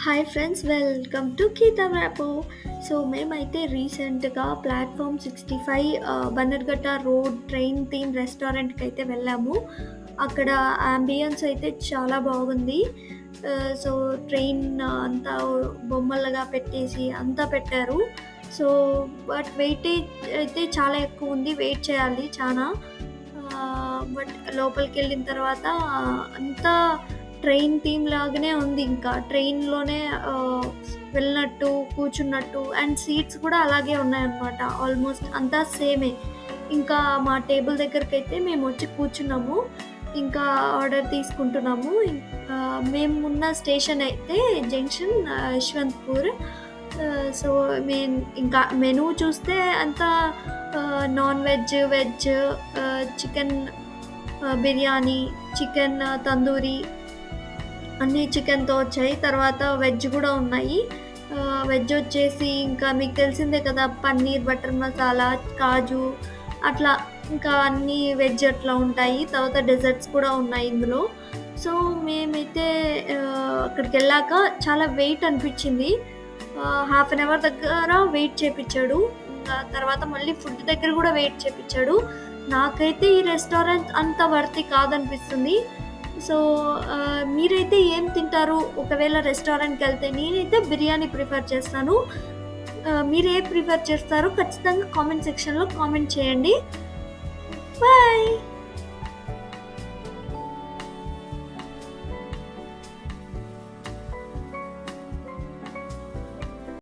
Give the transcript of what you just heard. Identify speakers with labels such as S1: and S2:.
S1: Hi friends, welcome to Geetha మ్యాపో. So మేమైతే రీసెంట్గా platform 65 Bannerghatta road train theme రెస్టారెంట్కి అయితే వెళ్ళాము. అక్కడ అంబియన్స్ అయితే చాలా బాగుంది. సో ట్రైన్ అంతా బొమ్మలుగా పెట్టేసి అంతా పెట్టారు. సో బట్ వెయిటేజ్ అయితే చాలా ఎక్కువ ఉంది, వెయిట్ చేయాలి చాలా. బట్ లోపలికి వెళ్ళిన తర్వాత అంతా ట్రైన్ థీమ్ లాగానే ఉంది. ఇంకా ట్రైన్లోనే వెళ్ళినట్టు కూర్చున్నట్టు అండ్ సీట్స్ కూడా అలాగే ఉన్నాయన్నమాట. ఆల్మోస్ట్ అంతా సేమే. ఇంకా మా టేబుల్ దగ్గరికి అయితే మేము వచ్చి కూర్చున్నాము, ఇంకా ఆర్డర్ తీసుకుంటున్నాము. మేము ఉన్న స్టేషన్ అయితే జంక్షన్ యశ్వంత్పూర్. సో మేము ఇంకా మెనూ చూస్తే అంతా non veg, veg, chicken biryani, chicken tandoori అన్నీ చికెన్తో వచ్చాయి. తర్వాత వెజ్ కూడా ఉన్నాయి. వెజ్ వచ్చేసి ఇంకా మీకు తెలిసిందే కదా, పన్నీర్ బటర్ మసాలా, కాజు, అట్లా ఇంకా అన్నీ వెజ్ అట్లా ఉంటాయి. తర్వాత డెజర్ట్స్ కూడా ఉన్నాయి ఇందులో. సో మేమైతే అక్కడికి వెళ్ళాక చాలా వెయిట్ అనిపించింది. హాఫ్ అన్ అవర్ దగ్గర వెయిట్ చేయించాడు. తర్వాత మళ్ళీ ఫుడ్ దగ్గర కూడా వెయిట్ చేయించాడు. నాకైతే ఈ రెస్టారెంట్ అంత వర్తి కాదనిపిస్తుంది. సో మీరైతే ఏం తింటారు ఒకవేళ రెస్టారెంట్కి వెళ్తే? నేనైతే బిర్యానీ ప్రిఫర్ చేస్తాను. మీరు ఏ ప్రిఫర్ చేస్తారో ఖచ్చితంగా కామెంట్ సెక్షన్లో కామెంట్ చేయండి. బాయ్.